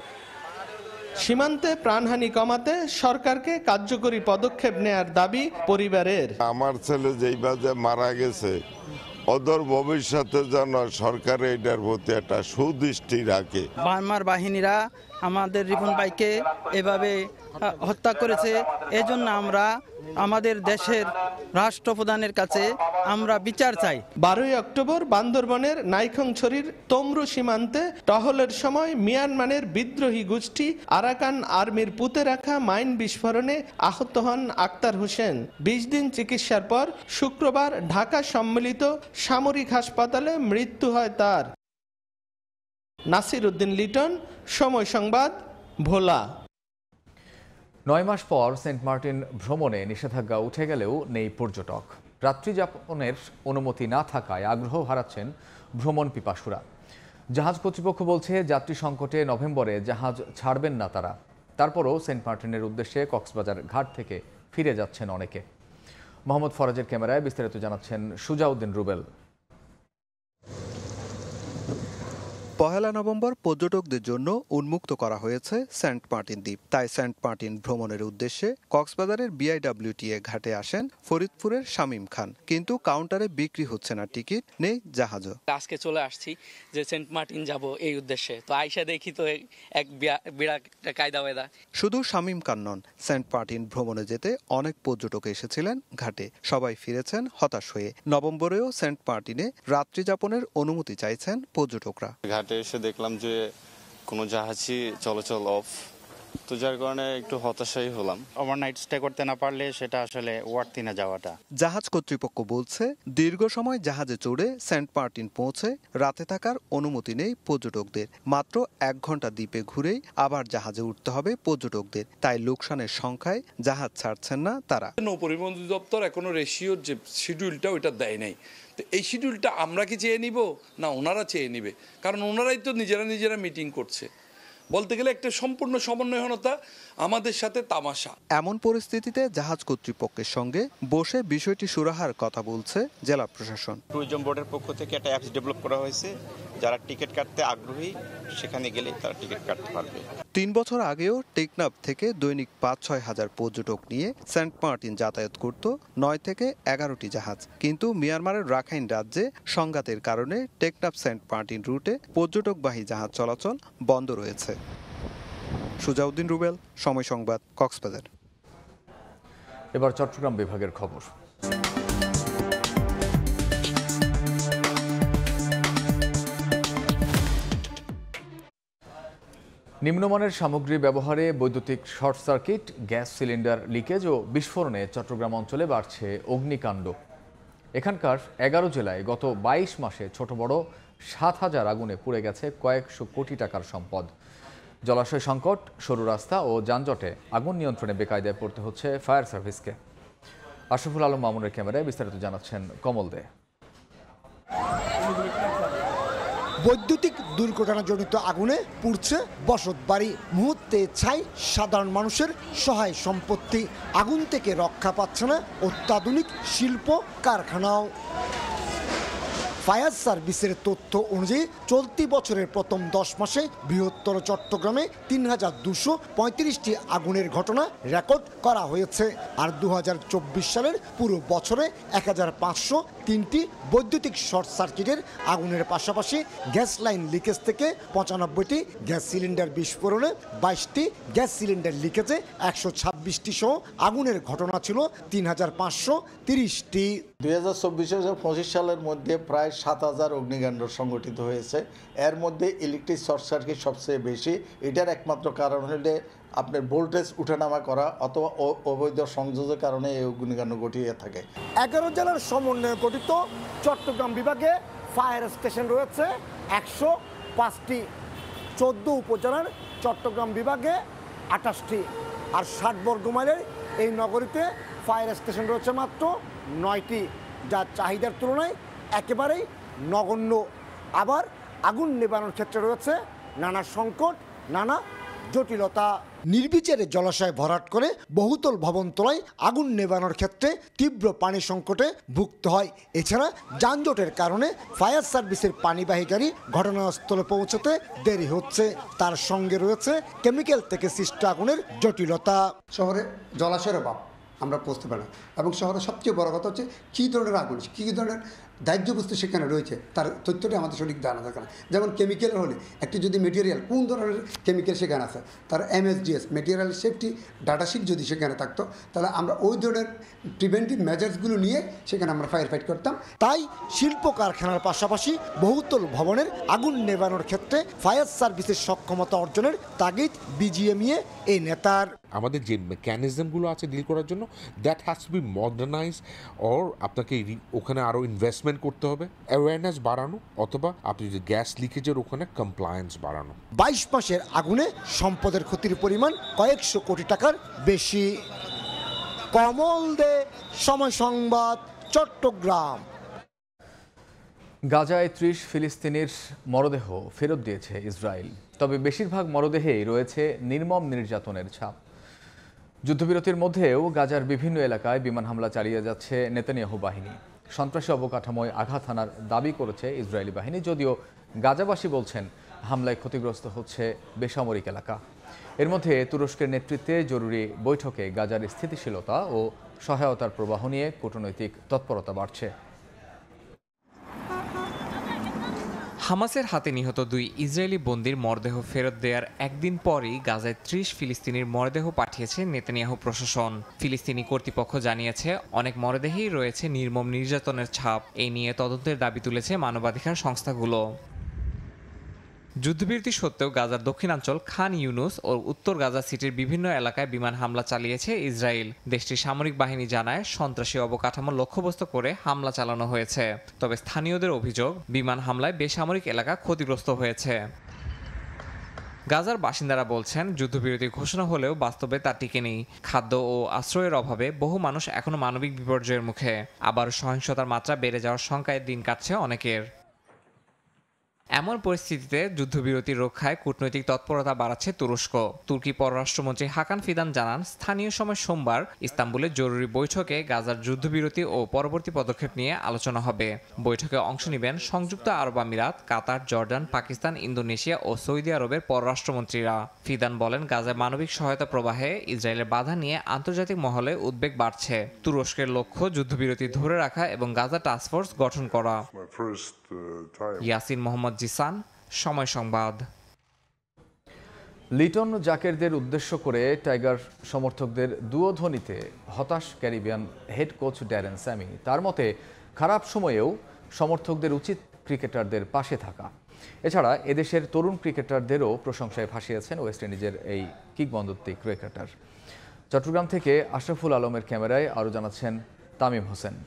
Speaker 12: সীমান্তে প্রাণহানি কমাতে সরকারকে কার্যকরী পদক্ষেপ নেয়ার দাবি পরিবারের।
Speaker 13: আমার ছেলে যেইভাবে মারা গেছে, অদূর ভবিষ্যতে যেন সরকার এটার প্রতি একটা সুদৃষ্টি রাখে।
Speaker 30: বার্মার বাহিনীরা আমাদের রিপন ভাইকে এভাবে হত্যা করেছে। এজন্য আমরা আমাদের দেশের রাষ্ট্রপ্রধানের কাছে আমরা বিচার চাই।
Speaker 12: 12 অক্টোবর বান্দরবনের নাইখংছড়ির তমরু সীমান্তে টহলের সময় মিয়ানমারের বিদ্রোহী গোষ্ঠী আরাকান আর্মির পুঁতে রাখা মাইন বিস্ফোরণে আহত হন আক্তার হোসেন। 20 দিন চিকিৎসার পর শুক্রবার ঢাকা সম্মিলিত সামরিক হাসপাতালে মৃত্যু হয় তার। নাসির উদ্দিন লিটন, সময় সংবাদ, ভোলা।
Speaker 1: 9 মাস পর সেন্ট মার্টিন ভ্রমণে নিষেধাজ্ঞা উঠে গেলেও নেই পর্যটক। রাত্রিযাপনের অনুমতি না থাকায় আগ্রহ হারাচ্ছেন ভ্রমণ পিপাসুরা। জাহাজ কর্তৃপক্ষ বলছে যাত্রী সংকটে নভেম্বরে জাহাজ ছাড়বেন না তারা। তারপরও সেন্ট মার্টিনের উদ্দেশ্যে কক্সবাজার ঘাট থেকে ফিরে যাচ্ছেন অনেকে। মোহাম্মদ ফরাজের ক্যামেরায় বিস্তারিত জানাচ্ছেন সুজাউদ্দিন রুবেল।
Speaker 11: পহেলা নভেম্বর পর্যটকদের জন্য উন্মুক্ত করা হয়েছে সেন্ট মার্টিন দ্বীপ। তাই সেন্ট মার্টিন ভ্রমণের উদ্দেশ্যে কক্সবাজারের BIWTA ঘাটে আসেন ফরিদপুরের শামীম খান, কিন্তু কাউন্টারে বিক্রি হচ্ছে না টিকিট, নেই জাহাজও।
Speaker 14: আজকে চলে আসছি যে সেন্ট মার্টিন যাব এই উদ্দেশ্যে, তো আইসা দেখি তো এক বিরাট কায়দা ওয়েদা।
Speaker 11: শুধু শামীম খান নন, সেন্ট মার্টিন ভ্রমণে যেতে অনেক পর্যটক এসেছিলেন ঘাটে। সবাই ফিরেছেন হতাশ হয়ে। নভেম্বরেও সেন্ট মার্টিনে রাত্রি যাপনের অনুমতি চাইছেন পর্যটকরা।
Speaker 15: ঘাটে এসে দেখলাম যে কোনো জাহাজই চলাচল অফ, তো যার কারণে একটু হতাশাই হলাম।
Speaker 16: ওভারনাইট স্টে করতে না পারলে সেটা আসলে ওয়ার্থ না যাওয়াটা।
Speaker 11: জাহাজ কর্তৃপক্ষ বলছে দীর্ঘ সময় জাহাজে চড়ে সেন্ট মার্টিন পৌঁছে রাতে থাকার অনুমতি নেই পর্যটকদের। মাত্র 1 ঘন্টা দ্বীপে ঘুরেই আবার জাহাজে উঠতে হবে পর্যটকদের। তাই লোকসানের সংখ্যায় জাহাজ ছাড়ছেন না তারা।
Speaker 17: নৌ পরিবহন দপ্তর এখনো রেশিওর যে শিডিউলটা ওইটা দেয় নাই। তো এই শিডিউলটা আমরা কি চেয়ে নিব না ওনারা চেয়ে নিবে? কারণ ওনারাই তো নিজেরা মিটিং করছে। বলতে গেলে একটা সম্পূর্ণ সমন্বয়হীনতা, আমাদের সাথে তামাশা।
Speaker 11: এমন পরিস্থিতিতে জাহাজ কর্তৃপক্ষের সঙ্গে বসে বিষয়টি সুরাহার কথা বলছে জেলা প্রশাসন।
Speaker 15: ট্যুরিজম বোর্ডের পক্ষ থেকে একটা অ্যাপস ডেভেলপ করা হয়েছে, যারা টিকিট কাটতে আগ্রহী সেখানে গেলে তারা টিকিট কাটতে পারবে।
Speaker 11: 3 বছর আগেও টেকনাফ থেকে দৈনিক 5-6 হাজার পর্যটক নিয়ে সেন্ট মার্টিন যাতায়াত করত 9 থেকে 11টি জাহাজ। কিন্তু মিয়ানমারের রাখাইন রাজ্যে সংঘাতের কারণে টেকনাফ সেন্ট মার্টিন রুটে পর্যটকবাহী জাহাজ চলাচল বন্ধ রয়েছে। সুজাউদ্দিন রুবেল, সময় সংবাদ, কক্সবাজার।
Speaker 1: এবার চট্টগ্রাম বিভাগের খবর। নিম্নমানের সামগ্রী ব্যবহারে বৈদ্যুতিক short circuit, gas cylinder leakage ও বিস্ফোরণে চট্টগ্রাম অঞ্চলে বাড়ছে অগ্নিকাণ্ড। এখানকার 11 জেলায় গত 22 মাসে ছোট বড় 7,000 আগুনে পুড়ে গেছে কয়েকশো কোটি টাকার সম্পদ। জলাশয় সংকট, সরু রাস্তা ও যানজটে আগুন নিয়ন্ত্রণে বেকায়দায় পড়তে হচ্ছে ফায়ার সার্ভিসকে। আশরাফুল আলম মামুনের ক্যামেরায় বিস্তারিত জানাচ্ছেন কমল দে।
Speaker 18: বৈদ্যুতিক দুর্ঘটনাজনিত আগুনে পুড়ছে বসতবাড়ি, মুহূর্তে ছাই সাধারণ মানুষের সহায় সম্পত্তি। আগুন থেকে রক্ষা পাচ্ছে না অত্যাধুনিক শিল্প কারখানাও। ফায়ার সার্ভিসের তথ্য অনুযায়ী চলতি বছরের প্রথম 10 মাসে বৃহত্তর চট্টগ্রামে ৩,235টি আগুনের ঘটনা রেকর্ড করা হয়েছে। আর 2024 সালের পুরো বছরে 1,503টি বৈদ্যুতিক শর্ট সার্কিটের আগুনের পাশাপাশি গ্যাস লাইন লিকেজ থেকে 95টি, গ্যাস সিলিন্ডার বিস্ফোরণে 22টি, গ্যাস সিলিন্ডার লিকেজে 126টি সহ আগুনের ঘটনা ছিল 3,530টি।
Speaker 19: 2024-25 সালের মধ্যে প্রায় 7,000 অগ্নিকাণ্ড সংঘটিত হয়েছে। এর মধ্যে ইলেকট্রিক শর্ট সার্কিট সবচেয়ে বেশি। এটার একমাত্র কারণ হলে আপনার ভোল্টেজ উঠানামা করা অথবা অবৈধ সংযোগের কারণে এই অগ্নিকাণ্ড ঘটিয়ে থাকে।
Speaker 18: 11 জেলার সমন্বয়ে গঠিত চট্টগ্রাম বিভাগে ফায়ার স্টেশন রয়েছে 105টি। 14 উপজেলার চট্টগ্রাম বিভাগে 28টি। আর 60 বর্গ মাইলের এই নগরীতে ফায়ার স্টেশন রয়েছে মাত্র 9টি, যা চাহিদার তুলনায় একেবারেই নগণ্য। আবার আগুন নেভানোর ক্ষেত্রে রয়েছে নানা সংকট, নানা জটিলতা। নির্বিচারে জলাশয় ভরাট করে বহুতল ভবন তলায় আগুন নেভানোর ক্ষেত্রে তীব্র পানি সংকটে ভুগতে হয়। এছাড়া যানজটের কারণে ফায়ার সার্ভিসের পানিবাহী গাড়ি ঘটনাস্থলে পৌঁছতে দেরি হচ্ছে। তার সঙ্গে রয়েছে কেমিক্যাল থেকে সৃষ্ট আগুনের জটিলতা।
Speaker 20: শহরে জলাশয়ের অভাব আমরা পৌঁছতে পারি না, এবং শহরের সবচেয়ে বড় কথা হচ্ছে কী ধরনের আগুন, কী ধরনের দাহ্য বস্তু সেখানে রয়েছে তার তথ্যটি আমাদের সঠিক জানা থাকে না। যেমন কেমিক্যাল হলে একটি যদি মেটেরিয়াল কোন ধরনের কেমিক্যাল সেখানে আছে, তার MSDS মেটেরিয়াল সেফটি ডাটাশিট যদি সেখানে থাকতো, তাহলে আমরা ওই ধরনের প্রিভেন্টিভ মেজার্সগুলো নিয়ে সেখানে আমরা ফায়ার ফাইট করতাম।
Speaker 18: তাই শিল্প কারখানার পাশাপাশি বহুতল ভবনের আগুন নেভানোর ক্ষেত্রে ফায়ার সার্ভিসের সক্ষমতা অর্জনের তাগিদ BGMEA এই নেতার।
Speaker 21: আমাদের যে মেকানিজমগুলো আছে ডিল করার জন্য, that has to be modernize, or আপনাকে ওখানে আরও ইনভেস্টমেন্ট করতে হবে, অ্যাওয়ারনেস বাড়ানো, অথবা আপনি যে গ্যাস লিকেজের ওখানে কমপ্লায়েন্স বাড়ানো।
Speaker 18: 22 মাসের আগুনে সম্পদের ক্ষতির পরিমাণ কয়েকশো কোটি টাকার বেশি। কমল দে, সময় সংবাদ, চট্টগ্রাম।
Speaker 1: গাজায় ৩০ ফিলিস্তিনির মরদেহ ফেরত দিয়েছে ইসরায়েল। তবে বেশিরভাগ মরদেহেই রয়েছে নির্মম নির্যাতনের ছাপ। যুদ্ধবিরতির মধ্যেও গাজার বিভিন্ন এলাকায় বিমান হামলা চালিয়ে যাচ্ছে নেতানিয়াহু বাহিনী। সন্ত্রাসী অবকাঠামোয় আঘাত হানার দাবি করেছে ইসরায়েলি বাহিনী, যদিও গাজাবাসী বলছেন হামলায় ক্ষতিগ্রস্ত হচ্ছে বেসামরিক এলাকা। এর মধ্যে তুরস্কের নেতৃত্বে জরুরি বৈঠকে গাজার স্থিতিশীলতা ও সহায়তার প্রবাহ নিয়ে কূটনৈতিক তৎপরতা বাড়ছে।
Speaker 2: হামাসের হাতে নিহত 2 ইসরায়েলি বন্দির মরদেহ ফেরত দেওয়ার একদিন পরই গাজায় 30 ফিলিস্তিনির মরদেহ পাঠিয়েছে নেতানিয়াহু প্রশাসন। ফিলিস্তিনি কর্তৃপক্ষ জানিয়েছে অনেক মরদেহেই রয়েছে নির্মম নির্যাতনের ছাপ। এই নিয়ে তদন্তের দাবি তুলেছে মানবাধিকার সংস্থাগুলো। যুদ্ধবিরতি সত্ত্বেও গাজার দক্ষিণাঞ্চল খান ইউনুস ও উত্তর গাজা সিটির বিভিন্ন এলাকায় বিমান হামলা চালিয়েছে ইসরায়েল। দেশটির সামরিক বাহিনী জানায় সন্ত্রাসী অবকাঠামো লক্ষ্যবস্তু করে হামলা চালানো হয়েছে। তবে স্থানীয়দের অভিযোগ, বিমান হামলায় বেসামরিক এলাকা ক্ষতিগ্রস্ত হয়েছে। গাজার বাসিন্দারা বলছেন যুদ্ধবিরতি ঘোষণা হলেও বাস্তবে তা টিকে নেই। খাদ্য ও আশ্রয়ের অভাবে বহু মানুষ এখনো মানবিক বিপর্যয়ের মুখে। আবার সহিংসতার মাত্রা বেড়ে যাওয়ার শঙ্কায় দিন কাটছে অনেকের। এমন পরিস্থিতিতে যুদ্ধবিরতি রক্ষায় কূটনৈতিক তৎপরতা বাড়াচ্ছে তুরস্ক। তুর্কি পররাষ্ট্রমন্ত্রী হাকান ফিদান জানান স্থানীয় সময় সোমবার ইস্তাম্বুলে জরুরি বৈঠকে গাজার যুদ্ধবিরতি ও পরবর্তী পদক্ষেপ নিয়ে আলোচনা হবে। বৈঠকে অংশ নেবেন সংযুক্ত আরব আমিরাত, কাতার, জর্ডান, পাকিস্তান, ইন্দোনেশিয়া ও সৌদি আরবের পররাষ্ট্রমন্ত্রীরা। ফিদান বলেন গাজায় মানবিক সহায়তা প্রবাহে ইসরায়েলের বাধা নিয়ে আন্তর্জাতিক মহলে উদ্বেগ বাড়ছে। তুরস্কের লক্ষ্য যুদ্ধবিরতি ধরে রাখা এবং গাজা টাস্কফোর্স গঠন করা। ইয়াসিন মোহাম্মদ জিসান, সময় সংবাদ।
Speaker 1: লিটন জাকেরদের উদ্দেশ্য করে টাইগার সমর্থকদের দুয়োধ্বনিতে হতাশ Caribbean head coach Darren Sammy. তার মতে খারাপ সময়েও সমর্থকদের উচিত ক্রিকেটারদের পাশে থাকা। এছাড়া এদেশের তরুণ ক্রিকেটারদেরও প্রশংসায় ভাসিয়েছেন ওয়েস্ট ইন্ডিজের এই কিংবদন্তি ক্রিকেটার। চট্টগ্রাম থেকে আশরাফুল আলমের ক্যামেরায় আরও জানাচ্ছেন তামিম হোসেন।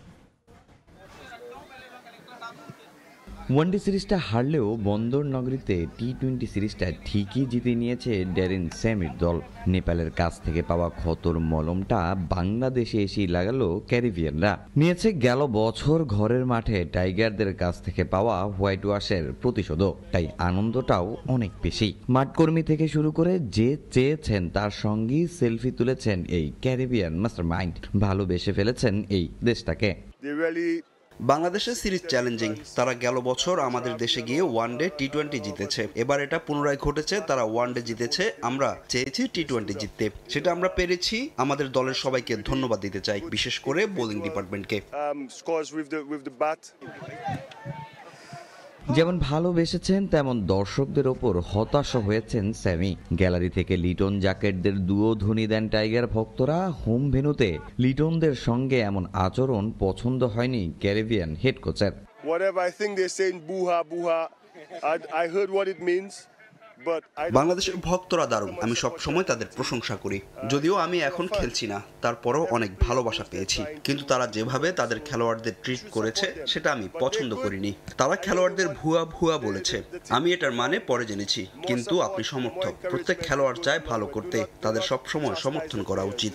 Speaker 3: ওয়ানডে সিরিজটা হারলেও বন্দর নগরীতে টি-20 সিরিজটা ঠিকই জিতে নিয়েছে ড্যারেন স্যামির দল। নেপালের কাছ থেকে পাওয়া ক্ষতর মলমটা বাংলাদেশে এসেই লাগালো ক্যারিবিয়ানরা। নিয়েছে গেল বছর ঘরের মাঠে টাইগারদের কাছ থেকে পাওয়া হোয়াইট ওয়াশের প্রতিশোধও। তাই আনন্দটাও অনেক বেশি। মাঠকর্মী থেকে শুরু করে যে চেয়েছেন তার সঙ্গেই সেলফি তুলেছেন এই ক্যারিবিয়ান মাস্টারমাইন্ড। ভালোবেসে ফেলেছেন এই দেশটাকে।
Speaker 4: বাংলাদেশের সিরিজ চ্যালেঞ্জিং। তারা গেল বছর আমাদের দেশে গিয়ে ওয়ানডে টি-20 জিতেছে। এবার এটা পুনরায় ঘটেছে, তারা ওয়ানডে জিতেছে। আমরা চেয়েছি টি-20 জিততে, সেটা আমরা পেরেছি। আমাদের দলের সবাইকে ধন্যবাদ দিতে চাই, বিশেষ করে বোলিং ডিপার্টমেন্টকে।
Speaker 3: যেমন ভালোবেসেছেন তেমন দর্শকদের ওপর হতাশ হয়েছেন স্যামি। গ্যালারি থেকে লিটন জাকেটদের দুয়োধ্বনি দেন টাইগার ভক্তরা। হোম ভেন্যুতে লিটনদের সঙ্গে এমন আচরণ পছন্দ হয়নি ক্যারিবিয়ান হেড কোচের।
Speaker 4: বাংলাদেশের ভক্তরা দারুণ, আমি সব সময় তাদের প্রশংসা করি। যদিও আমি এখন খেলছি না, তারপরও অনেক ভালোবাসা পেয়েছি। কিন্তু তারা যেভাবে তাদের খেলোয়াড়দের ট্রিট করেছে সেটা আমি পছন্দ করিনি। তারা খেলোয়াড়দের ভুয়া ভুয়া বলেছে, আমি এটার মানে পরে জেনেছি। কিন্তু আপনি সমর্থক, প্রত্যেক খেলোয়াড় চায় ভালো করতে, তাদের সব সময় সমর্থন করা উচিত।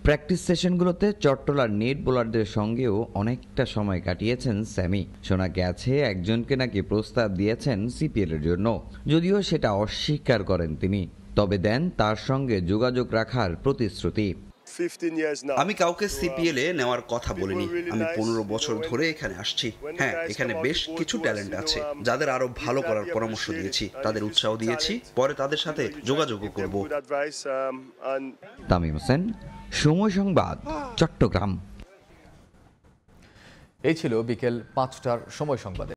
Speaker 3: প্র্যাকটিস সেশনগুলোতে চট্টলার নেট বোলারদের সঙ্গেও অনেকটা সময় কাটিয়েছেন স্যামি। শোনা গেছে একজনকে নাকি প্রস্তাব দিয়েছেন সিপিএল এর জন্য, যদিও সেটা অস্বীকার করেন তিনি। তবে দেন তার সঙ্গে যোগাযোগ রাখার প্রতিশ্রুতি।
Speaker 4: আমি কাউকে সিপিএল এ নেওয়ার কথা বলিনি। আমি 15 বছর ধরে এখানে আসছি। হ্যাঁ, এখানে বেশ কিছু ট্যালেন্ট আছে যাদের আরো ভালো করার পরামর্শ দিয়েছি, তাদের উৎসাহ দিয়েছি। পরে তাদের সাথে যোগাযোগও করব।
Speaker 3: তামিম হোসেন, সময় সংবাদ, চট্টগ্রাম।
Speaker 1: এই ছিল বিকেল 5টার সময় সংবাদে।